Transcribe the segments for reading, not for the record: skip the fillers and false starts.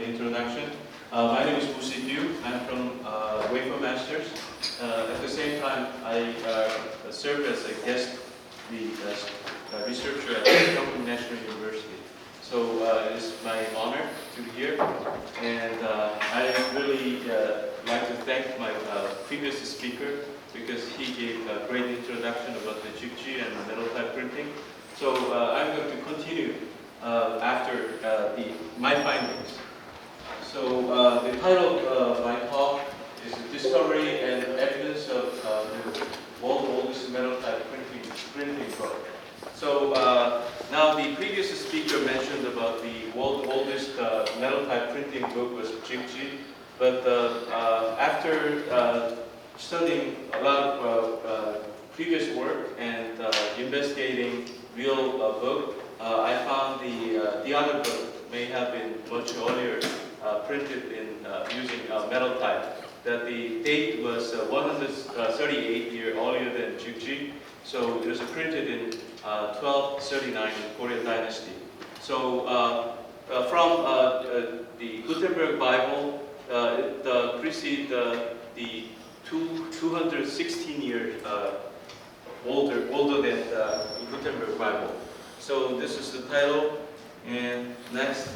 the introduction. My name is Woo Sik. I'm from Wafer Masters. At the same time, I serve as a guest researcher at Kyung National University. So it's my honor to be here, and I really like to thank my previous speaker because he gave a great introduction about the jigji and metal type printing. So I'm going to continue after my findings. So the title of my talk is Discovery and Evidence of the World's Oldest Metal Type Printing Book. So now the previous speaker mentioned about the world's oldest metal type printing book was jigji, but after studying a lot of previous work and investigating real book, I found the other book may have been much earlier, printed in using metal type. That the date was 138 years earlier than jigji. So it was printed in 1239 in Korean dynasty. So from the Gutenberg Bible, it precedes the 216 years older than the Gutenberg Bible. So this is the title, and next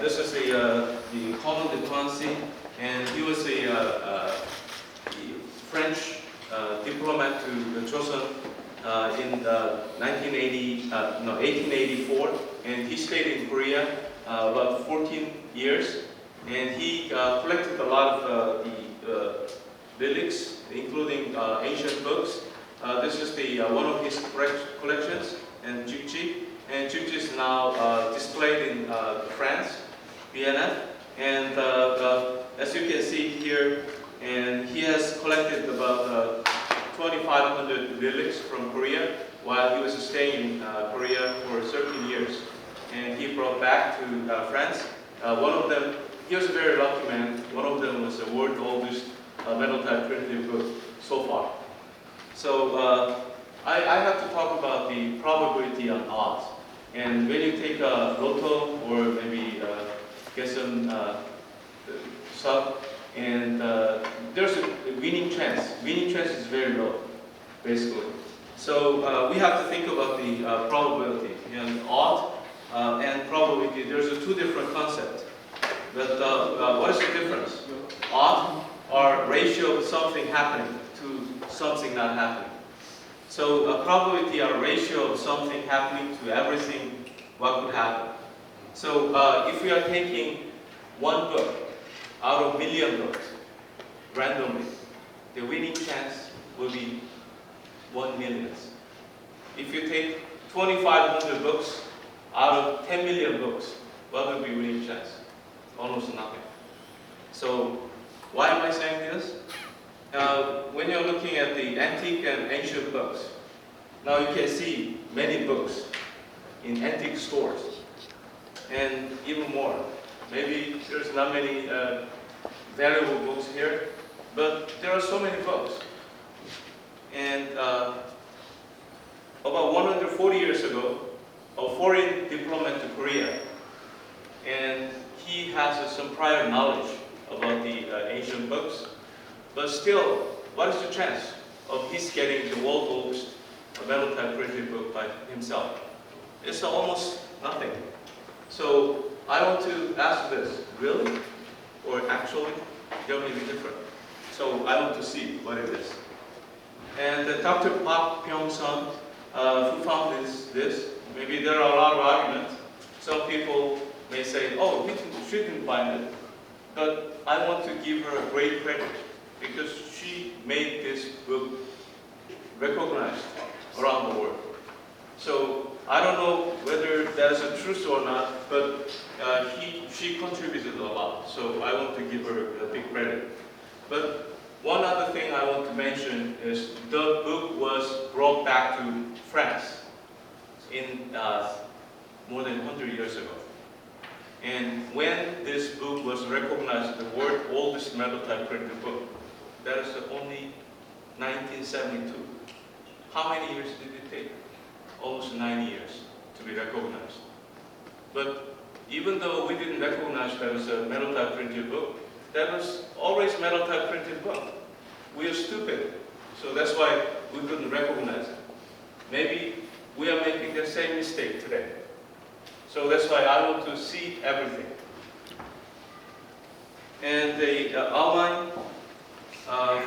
this is the Common de Quincy, and he was a French diplomat to Joseon in 1884, and he stayed in Korea about 14 years, and he collected a lot of the relics, including ancient books. This is one of his collections, and jigji. And jigji is now displayed in France, Vienna, and as you can see here, and he has collected about 2,500 relics from Korea while he was staying in Korea for 13 years. And he brought back to France. One of them, he was a very lucky man. One of them was the world's oldest metal type printed book so far. So I have to talk about the probability on odds. And when you take a lotto or maybe get some stuff, and there's a winning chance. Winning chance is very low, basically. So we have to think about the probability. And odd and probability, there's two different concepts. But what is the difference? Odd are ratio of something happening to something not happening. So probability are ratio of something happening to everything what could happen. So if we are taking one book out of million books randomly, the winning chance will be 1 million. If you take 2,500 books out of 10 million books, what will be winning chance? Almost nothing. So why am I saying this? When you're looking at the antique and ancient books, now you can see many books in antique stores, and even more. Maybe there's not many valuable books here, but there are so many books. And about 140 years ago, a foreign diplomat to Korea, and he has some prior knowledge about the ancient books. But still, what is the chance of his getting the world's oldest metal type printed book by himself? It's almost nothing. So I want to ask this, really? Or actually, there may be different. So I want to see what it is. And Dr. Park Byung-sun, who found this, maybe there are a lot of arguments. Some people may say, oh, she didn't find it. But I want to give her a great credit, because she made this book recognized around the world. So I don't know whether that is a truth or not, but she contributed a lot. So I want to give her a big credit. But one other thing I want to mention is the book was brought back to France in more than 100 years ago. And when this book was recognized, the world's oldest metal type printed book, that is only 1972. How many years did it take? Almost 9 years to be recognized. But even though we didn't recognize that as a metal type printed book, that was always metal type printed book. We are stupid, so that's why we couldn't recognize it. Maybe we are making the same mistake today. So that's why I want to see everything. And the outline,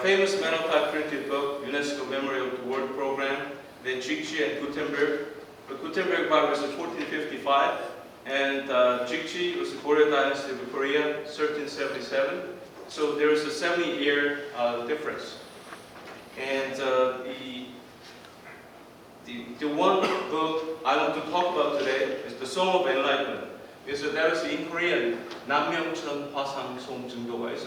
famous metal type printed book, UNESCO Memorial to World Program, the Jikji and Gutenberg. The Gutenberg was in 1455, and Jikji was the Goryeo Dynasty of Korea, 1377. So there is a 70-year difference. And the one book I want to talk about today is the Song of Enlightenment. That is in Korean, 남명천 화상송 증도가. It's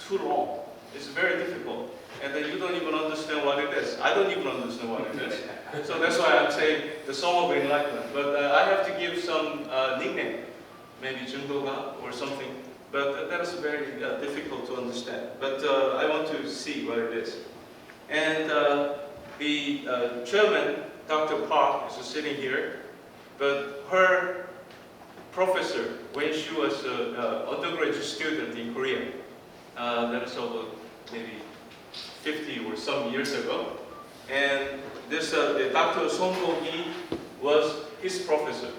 too long. It's very difficult. And then you don't even understand what it is. I don't even understand what it is. So that's why I'm saying the Song of Enlightenment. But I have to give some nickname, maybe 증도가 or something. But that is very difficult to understand. But I want to see what it is. And the chairman, Dr. Park, is sitting here. But her professor, when she was an undergraduate student in Korea, that was over maybe 50 or some years ago. And this Dr. Song Go-gi was his professor.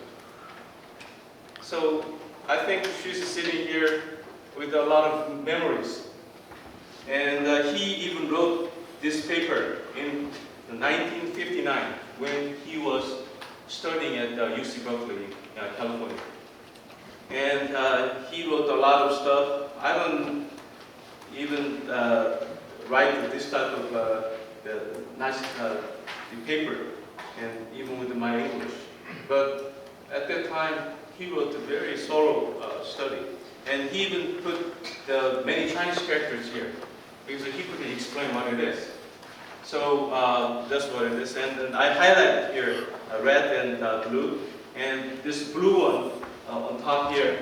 So I think she's sitting here with a lot of memories. And he even wrote this paper in 1959 when he was studying at UC Berkeley, California. And he wrote a lot of stuff. I don't even write this type of nice paper, and even with my English. But at that time, he wrote a very thorough study. And he even put the many Chinese characters here, because he couldn't explain what it is. So that's what it is. And then I highlighted here red and blue. And this blue one on top here,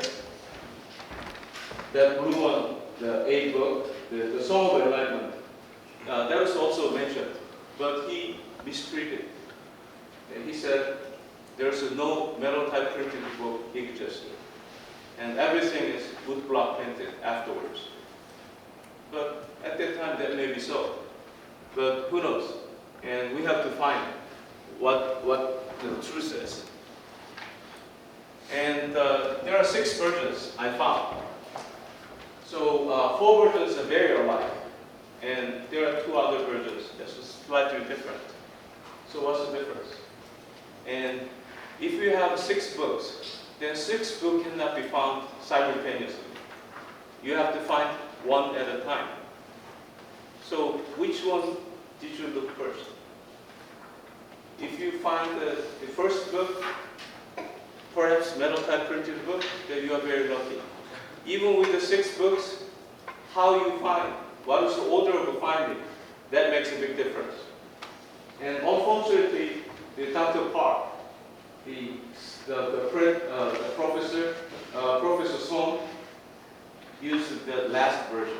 that blue one, the A book, the Song of Enlightenment, that was also mentioned. But he mistreated. And he said, there's no metal type printed book existed. And everything is wood block printed afterwards. But at that time, that may be so. But who knows? And we have to find what the truth is. And there are 6 versions I found. So 4 versions are very alike. And there are 2 other versions that are slightly different. So what's the difference? And if you have 6 books, then 6 books cannot be found simultaneously. You have to find one at a time. So which one did you look first? If you find the first book, perhaps metal type printed book, then you are very lucky. Even with the 6 books, how you find, what is the order of the finding, that makes a big difference. And unfortunately, the Dr. Park, the professor, Professor Song, used the last version.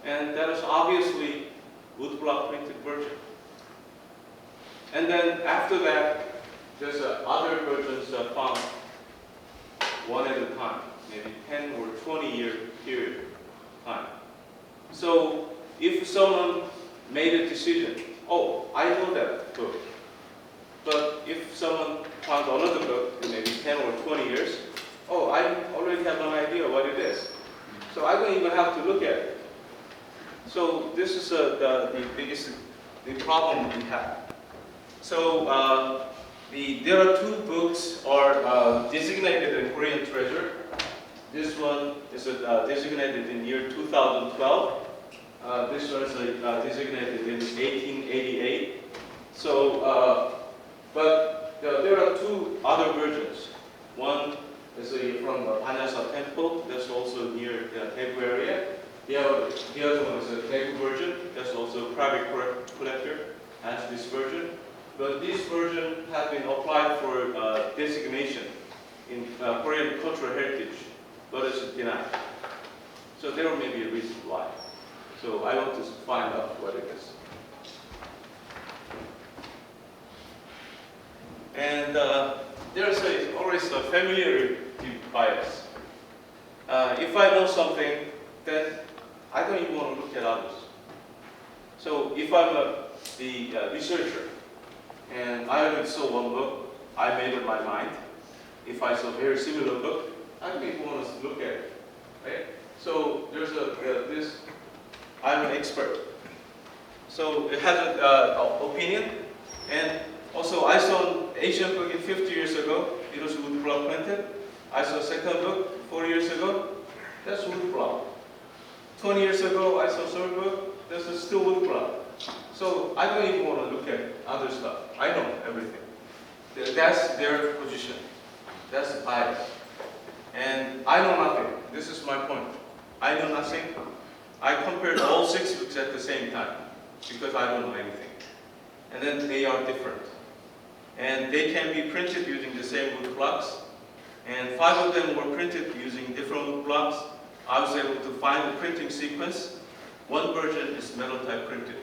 And that is obviously woodblock printed version. And then after that, there's other versions found one at a time, maybe 10 or 20 year period time. So if someone made a decision, oh, I know that book. But if someone found another book in maybe 10 or 20 years, oh, I already have an idea what it is. So I don't even have to look at it. So this is the biggest problem we have. So there are 2 books are designated in Korean treasure. This one is designated in year 2012. This one is designated in 1888. So, but there are 2 other versions. One is from Banyasa Temple. That's also near the Daegu area. The other one is a Daegu version. That's also a private collector has this version. But this version has been applied for designation in Korean cultural heritage, but it's denied. So there may be a reason why. So I want to find out what it is. And there's always a familiarity bias. If I know something, then I don't even want to look at others. So if I'm the researcher and I only saw one book, I made up my mind. If I saw a very similar book, I don't even want to look at it. Right? So there's this. I'm an expert. So it has an opinion, and also I saw an Asian book 50 years ago. It was wood block printed. I saw a second book 4 years ago. That's wood block. 20 years ago, I saw a third book. This is still wood block. So I don't even want to look at other stuff. I know everything. That's their position. That's bias. And I know nothing. This is my point. I know nothing. I compared all 6 books at the same time because I don't know anything. And then they are different. And they can be printed using the same wood blocks. And 5 of them were printed using different wood blocks. I was able to find the printing sequence. One version is metal type printed.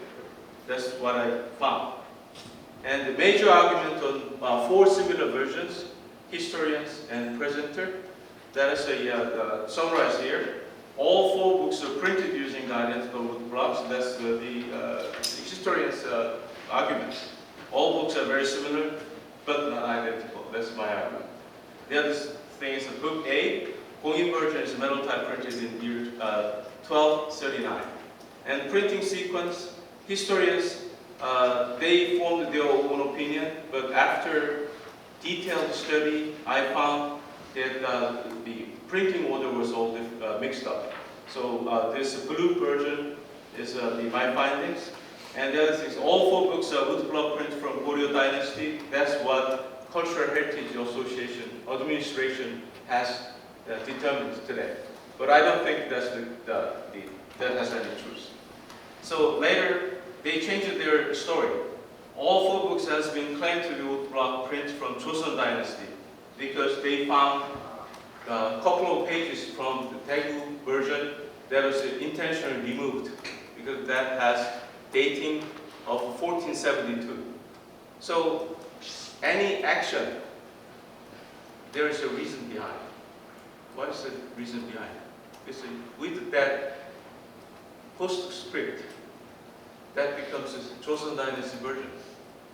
That's what I found. And the major argument on 4 similar versions, historians and presenter, that is summarized here. All 4 books are printed using the identical wood blocks. That's the historian's argument. All books are very similar, but not identical. That's my argument. The other thing is book A, Gongin version is metal type printed in year 1239. And printing sequence, historians, they formed their own opinion, but after detailed study, I found that the printing order was all mixed up. So this blue version is my findings. And the other thing is all 4 books are wood block print from Goryeo Dynasty. That's what Cultural Heritage Association administration has determined today. But I don't think that's that has any truth. So later, they changed their story. All 4 books has been claimed to be wood block print from Joseon Dynasty because they found a couple of pages from the Daegu version that was intentionally removed because that has dating of 1472. So any action, there is a reason behind it. What is the reason behind it? It's with that postscript, that becomes a Joseon Dynasty version.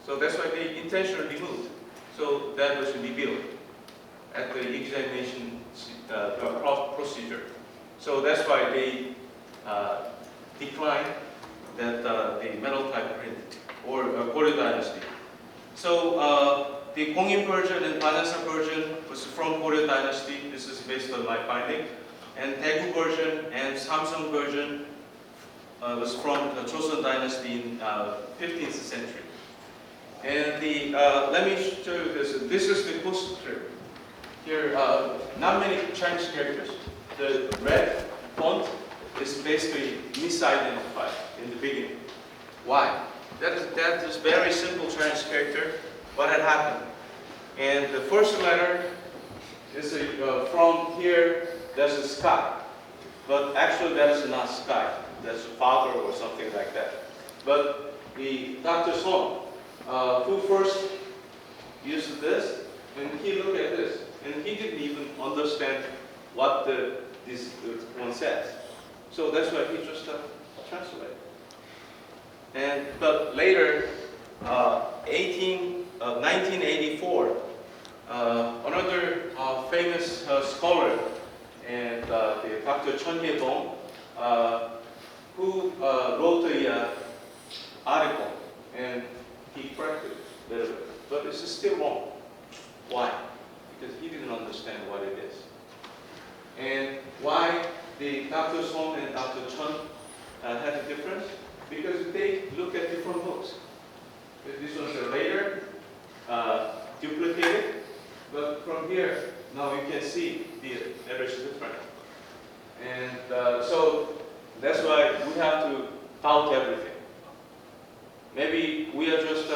So that's why they intentionally removed. So that was revealed at the examination procedure. So that's why they declined that the metal type print or Goryeo Dynasty. So the Gongin version and Banasa version was from Goryeo Dynasty. This is based on my finding. And Daegu version and Samsung version was from the Joseon Dynasty in 15th century. And let me show you this. This is the postscript. Here, not many Chinese characters. The red font is basically misidentified in the beginning. Why? That is very simple Chinese character. What had happened? And the first letter is from here. That's a sky, but actually that is not sky. That's father or something like that. But the Dr. Song, who first used this, and he looked at this, and he didn't even understand what this one says. So that's why he just translated. But later, 1984, another famous scholar, and Dr. Chun Hye-bong, who wrote the article, and he corrected it a little bit. But this is still wrong. Why? Because he didn't understand what it is. And why the Dr. Song and Dr. Chun had a difference? Because they look at different books. This one's later, duplicated, but from here, now you can see the letters is different. And so that's why we have to doubt everything. Maybe we are just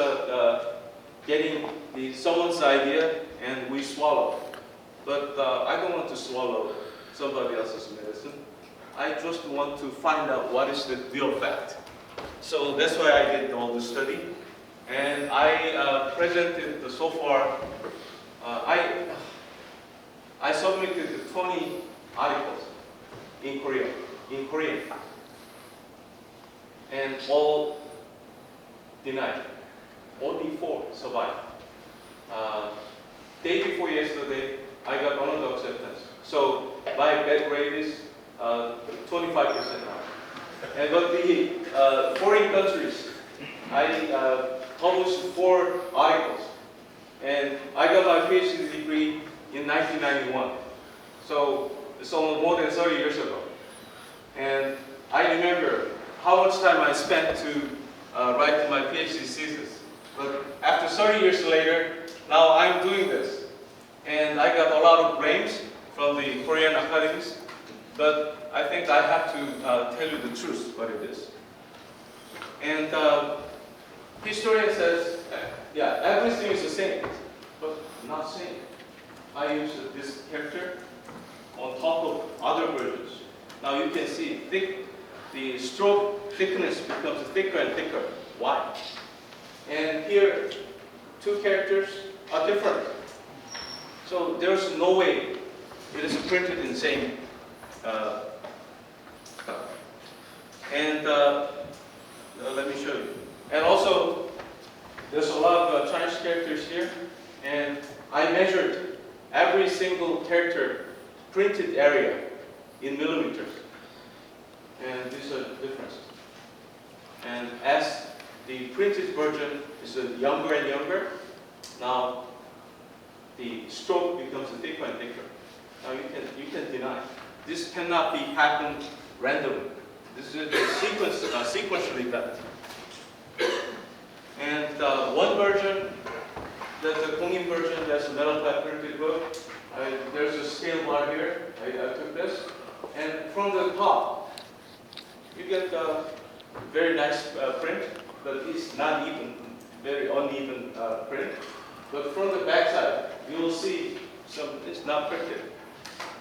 getting someone's idea and we swallow. But I don't want to swallow somebody else's medicine. I just want to find out what is the real fact. So that's why I did all the study. And I presented so far I submitted 20 articles in Korean, and all denied. Only 4 survived. Day before yesterday, I got another acceptance. So my bad grade is 25% now. And but the foreign countries, I published 4 articles, and I got my PhD degree in 1991. So it's almost more than 30 years ago. And I remember how much time I spent to write my PhD thesis. But after 30 years later, now I'm doing this. And I got a lot of blames from the Korean academies, but I think I have to tell you the truth, what it is. And historian says, yeah, everything is the same, but not same. I use this character on top of other versions. Now you can see the stroke thickness becomes thicker and thicker. Why? And here, 2 characters are different. So there's no way it is printed in the same. Let me show you. And also, there's a lot of Chinese characters here, and I measured every single character printed area in millimeters. And these are differences. And as the printed version is younger and younger, now the stroke becomes thicker and thicker. Now you can deny. This cannot be happened randomly. This is a sequential event. And one version, that's a Kongin version, that's a metal type printed book. There's a scale bar here. I took this. And from the top, you get a very nice print, but it's not even, very uneven print. But from the back side, you will see it's not printed.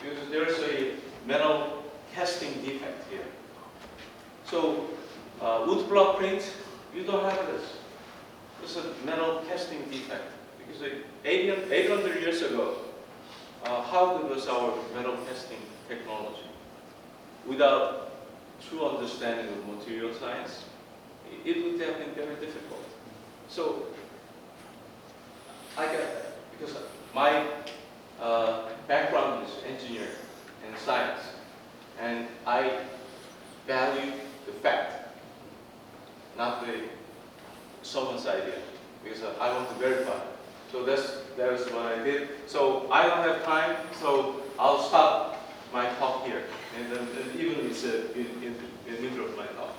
Because there's a metal casting defect here. So wood block print, you don't have this. It's a metal casting defect. Because 800 years ago, how good was our metal casting technology? Without true understanding of material science, it would have been very difficult. So I get that because my background is engineering and science, and I value the fact, not someone's idea, because I want to verify. So that is what I did. So I don't have time, so I'll stop my talk here, and even it's in the middle of my talk.